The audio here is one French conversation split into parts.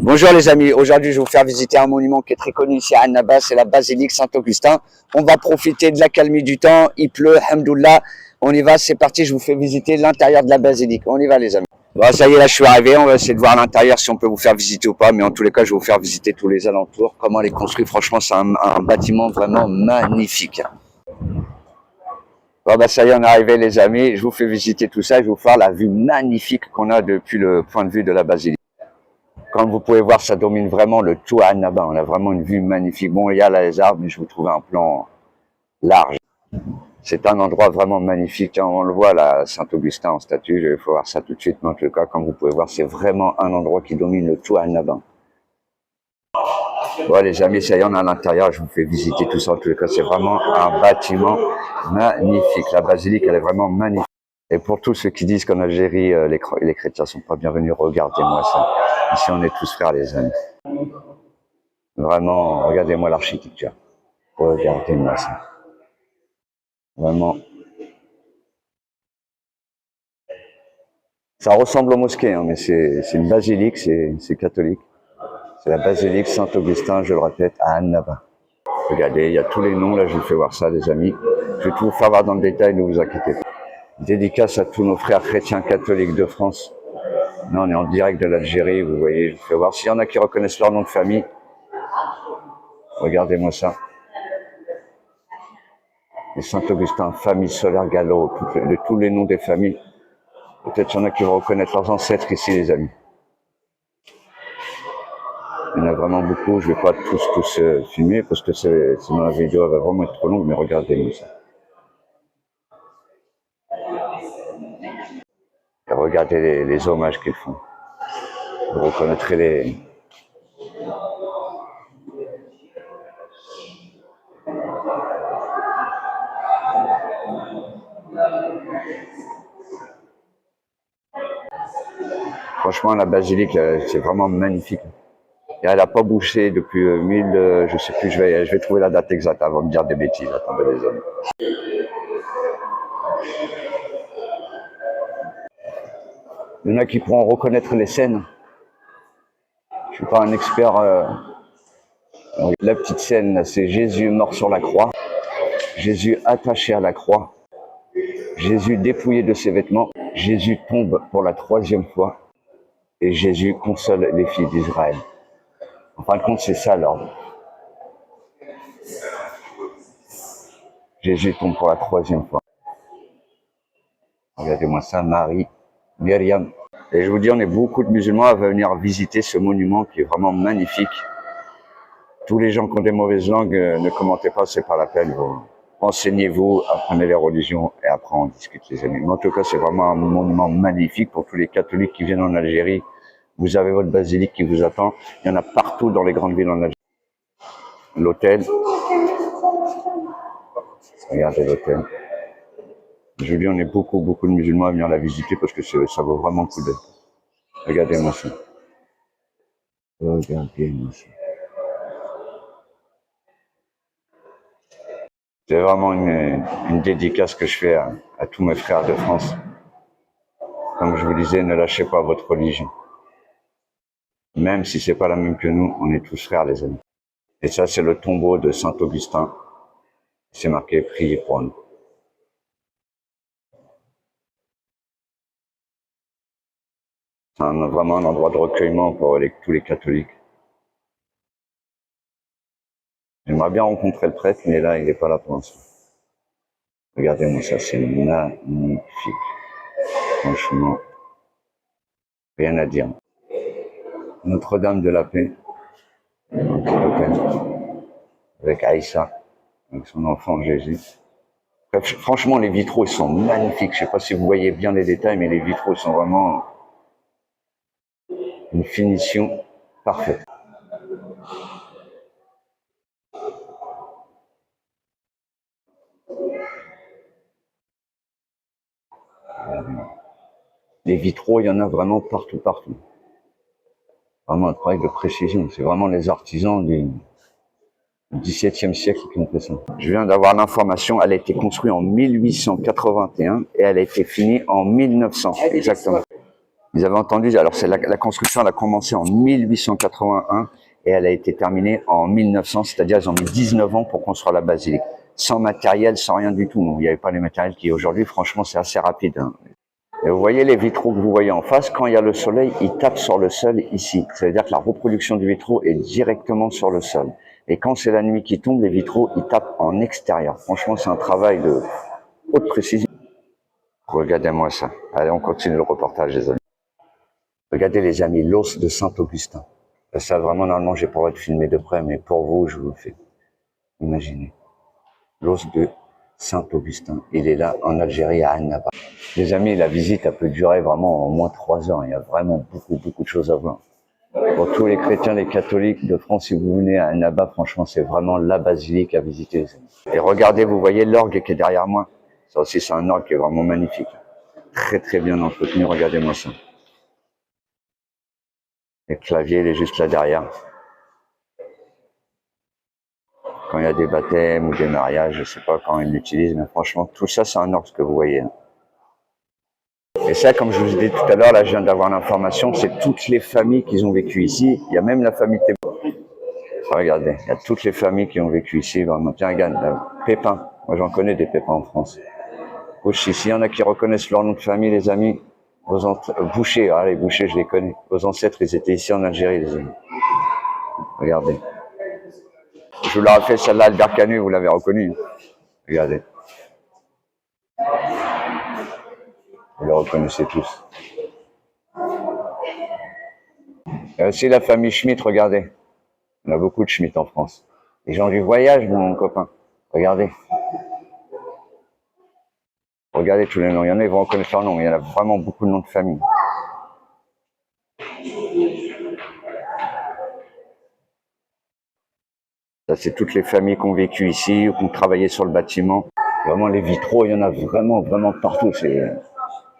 Bonjour les amis, aujourd'hui je vais vous faire visiter un monument qui est très connu ici à Annaba, c'est la basilique Saint-Augustin. On va profiter de la calmie du temps, il pleut, hamdoullah, on y va, c'est parti, je vous fais visiter l'intérieur de la basilique, on y va les amis. Bon, ça y est, là je suis arrivé, on va essayer de voir l'intérieur si on peut vous faire visiter ou pas, mais en tous les cas je vais vous faire visiter tous les alentours, comment elle est construite, franchement c'est un bâtiment vraiment magnifique. Bon bah ça y est, on est arrivé les amis, je vous fais visiter tout ça, je vais vous faire la vue magnifique qu'on a depuis le point de vue de la basilique. Comme vous pouvez voir, ça domine vraiment le tout à Annaba. On a vraiment une vue magnifique. Bon, il y a les arbres, mais je vous trouve un plan large. C'est un endroit vraiment magnifique. On le voit là, Saint-Augustin en statue. Il faut voir ça tout de suite. Mais en tout cas, comme vous pouvez voir, c'est vraiment un endroit qui domine le tout à Annaba. Bon, les amis, ça y est, on est à l'intérieur. Je vous fais visiter tout ça. En tout cas, c'est vraiment un bâtiment magnifique. La basilique, elle est vraiment magnifique. Et pour tous ceux qui disent qu'en Algérie, les chrétiens sont pas bienvenus, regardez-moi ça. Ici, on est tous frères, les amis. Vraiment, regardez-moi l'architecture. Regardez-moi ça. Vraiment. Ça ressemble aux mosquées, hein, mais c'est une basilique, c'est catholique. C'est la basilique Saint-Augustin, je le répète, à Annaba. Regardez, il y a tous les noms, là, je vous fais voir ça, les amis. Je vais tout vous faire voir dans le détail, ne vous inquiétez pas. Dédicace à tous nos frères chrétiens catholiques de France. Là, on est en direct de l'Algérie, vous voyez, je vous fais voir. S'il y en a qui reconnaissent leur nom de famille, regardez-moi ça. Les Saint-Augustin, famille Solaire Gallo, de tous les noms des familles. Peut-être qu'il y en a qui vont reconnaître leurs ancêtres ici, les amis. Il y en a vraiment beaucoup. Je ne vais pas tous filmer parce que sinon la vidéo va vraiment être trop longue, mais regardez-moi ça. Et regardez les hommages qu'ils font. Vous reconnaîtrez les... Franchement, la basilique, c'est vraiment magnifique. Et elle n'a pas bougé depuis je sais plus, je vais trouver la date exacte avant de dire des bêtises. Attendez les hommes. Il y en a qui pourront reconnaître les scènes. Je ne suis pas un expert. La petite scène, c'est Jésus mort sur la croix. Jésus attaché à la croix. Jésus dépouillé de ses vêtements. Jésus tombe pour la 3e fois. Et Jésus console les filles d'Israël. En fin de compte, c'est ça l'ordre. Jésus tombe pour la 3e fois. Regardez-moi ça, Marie, Myriam. Et je vous dis, on est beaucoup de musulmans à venir visiter ce monument qui est vraiment magnifique. Tous les gens qui ont des mauvaises langues, ne commentez pas, c'est pas la peine. Renseignez-vous, apprenez les religions et après on discute, les amis. Mais en tout cas, c'est vraiment un monument magnifique pour tous les catholiques qui viennent en Algérie. Vous avez votre basilique qui vous attend. Il y en a partout dans les grandes villes en Algérie. L'hôtel. Regardez l'hôtel. Je vous dis, on est beaucoup de musulmans à venir la visiter parce que ça vaut vraiment le coup d'œil. Regardez-moi ça. Regardez-moi ça. C'est vraiment une dédicace que je fais à tous mes frères de France. Comme je vous disais, ne lâchez pas votre religion. Même si c'est pas la même que nous, on est tous frères, les amis. Et ça, c'est le tombeau de Saint-Augustin. C'est marqué « Priez pour nous ». C'est vraiment un endroit de recueillement pour tous les catholiques. J'aimerais bien rencontrer le prêtre, mais là, il n'est pas là pour l'instant. Regardez-moi ça, c'est magnifique. Franchement, rien à dire. Notre-Dame de la Paix, un petit hôtel, avec Aïssa, avec son enfant Jésus. Bref, franchement, les vitraux, ils sont magnifiques. Je ne sais pas si vous voyez bien les détails, mais les vitraux sont vraiment une finition parfaite. Les vitraux, il y en a vraiment partout. Vraiment un travail de précision. C'est vraiment les artisans du XVIIe siècle qui ont fait ça. Je viens d'avoir l'information, elle a été construite en 1881 et elle a été finie en 1900, exactement. Vous avez entendu, alors c'est la construction, elle a commencé en 1881 et elle a été terminée en 1900, c'est-à-dire ils ont mis 19 ans pour construire la basilique. Sans matériel, sans rien du tout. Il n'y avait pas les matériels qui aujourd'hui, franchement, c'est assez rapide. Hein. Et vous voyez les vitraux que vous voyez en face, quand il y a le soleil, ils tapent sur le sol ici. C'est-à-dire que la reproduction du vitraux est directement sur le sol. Et quand c'est la nuit qui tombe, les vitraux, ils tapent en extérieur. Franchement, c'est un travail de haute précision. Regardez-moi ça. Allez, on continue le reportage, les amis. Regardez, les amis, l'os de Saint-Augustin. Ça, vraiment, normalement, j'ai pas le droit de filmer de près, mais pour vous, je vous le fais. Imaginez. L'os de Saint-Augustin. Il est là, en Algérie, à Annaba. Les amis, la visite, elle peut durer vraiment au moins 3 heures. Il y a vraiment beaucoup de choses à voir. Pour tous les chrétiens, les catholiques de France, si vous venez à Annaba, franchement, c'est vraiment la basilique à visiter, les amis. Et regardez, vous voyez l'orgue qui est derrière moi. Ça aussi, c'est un orgue qui est vraiment magnifique. Très bien entretenu. Regardez-moi ça. Le clavier, il est juste là derrière. Quand il y a des baptêmes ou des mariages, je sais pas quand ils l'utilisent, mais franchement, tout ça, c'est un orgue, ce que vous voyez. Et ça, comme je vous ai dit tout à l'heure, là, je viens d'avoir l'information, c'est toutes les familles qui ont vécu ici. Il y a même la famille Thébault. Regardez, il y a toutes les familles qui ont vécu ici. Vraiment. Tiens, regarde, Pépin. Moi, j'en connais des Pépins en France. Ici, il y en a qui reconnaissent leur nom de famille, les amis. Boucher, les Boucher, je les connais. Vos ancêtres, ils étaient ici en Algérie, les amis. Regardez. Je vous l'ai fait celle-là, Albert Camus, vous l'avez reconnu. Regardez. Vous le reconnaissez tous. Et aussi la famille Schmitt, regardez. On a beaucoup de Schmitt en France. Les gens du voyage, mon copain. Regardez. Regardez tous les noms. Il y en a, ils vont reconnaître leur nom. Il y en a vraiment beaucoup de noms de famille. Ça, c'est toutes les familles qui ont vécu ici, qui ont travaillé sur le bâtiment. Vraiment, les vitraux, il y en a vraiment partout.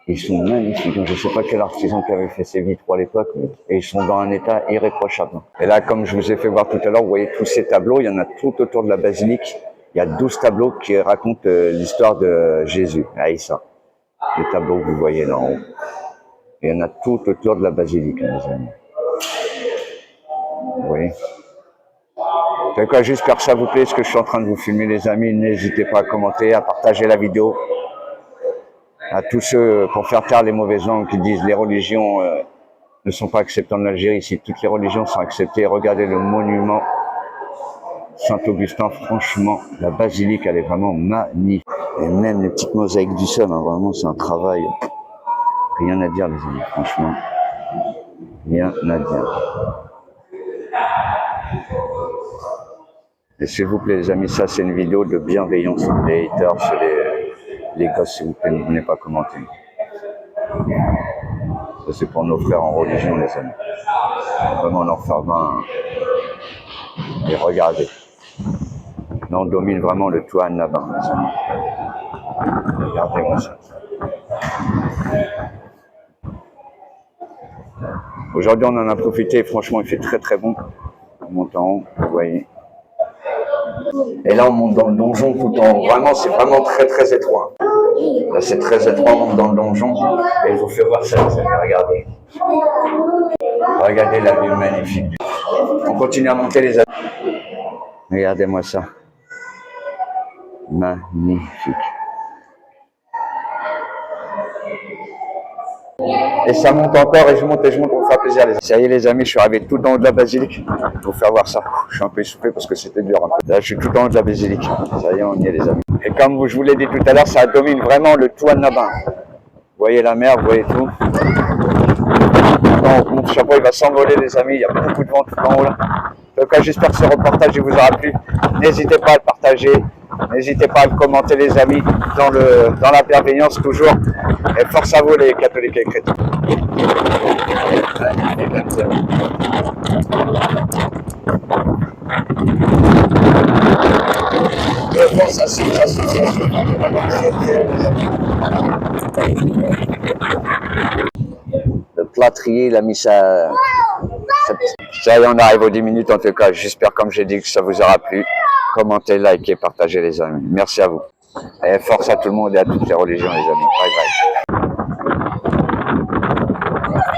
Ils sont magnifiques. Je ne sais pas quel artisan qui avait fait ces vitraux à l'époque, et ils sont dans un état irréprochable. Et là, comme je vous ai fait voir tout à l'heure, vous voyez tous ces tableaux, il y en a tout autour de la basilique. Il y a 12 tableaux qui racontent l'histoire de Jésus, Aïssa. Les tableaux que vous voyez là en haut. Il y en a tout autour de la basilique, hein, les amis. Vous voyez. En tout cas, j'espère que ça vous plaît, ce que je suis en train de vous filmer, les amis. N'hésitez pas à commenter, à partager la vidéo. À tous ceux, pour faire taire les mauvaises langues qui disent les religions ne sont pas acceptées en Algérie. Ici, toutes les religions sont acceptées. Regardez le monument Saint-Augustin. Franchement, la basilique, elle est vraiment magnifique. Et même les petites mosaïques du sol, hein, vraiment, c'est un travail. Rien à dire, les amis, franchement. Rien à dire. Et s'il vous plaît, les amis, ça, c'est une vidéo de bienveillance. Les haters, les gosses, s'il vous plaît, ne venez pas commenter. Ça, c'est pour nos frères en religion, les amis. Vraiment leur faire main. Et regardez. Là, on domine vraiment le toit là-bas, les amis. Regardez-moi ça. Aujourd'hui, on en a profité. Franchement, il fait très bon. On monte en haut, vous voyez. Et là, on monte dans le donjon tout en haut. Vraiment, c'est vraiment très étroit. Là, c'est très étroit, on monte dans le donjon. Et je vous fais voir ça, vous allez regarder. Regardez la vue magnifique. On continue à monter, les amis. Regardez-moi ça. Magnifique. Et ça monte encore, et je monte pour vous faire plaisir, les amis. Ça y est, les amis, je suis arrivé tout en haut de la basilique. Pour vous faire voir ça. Je suis un peu essoufflé parce que c'était dur. Hein. Là, je suis tout en haut de la basilique. Ça y est, on y est, les amis. Et comme je vous l'ai dit tout à l'heure, ça domine vraiment le toit de Nabin. Vous voyez la mer, vous voyez tout. Quand mon chapeau, il va s'envoler, les amis. Il y a beaucoup de vent tout en haut là. En tout cas, j'espère que ce reportage vous aura plu. N'hésitez pas à le partager. N'hésitez pas à le commenter, les amis, dans la bienveillance toujours. Et force à vous, les catholiques et chrétiens. Le plâtrier, il a mis ça. Ça y est, on arrive aux 10 minutes en tout cas. J'espère, comme j'ai dit, que ça vous aura plu. Commentez, likez, partagez, les amis. Merci à vous. Et force à tout le monde et à toutes les religions, les amis. Bye bye.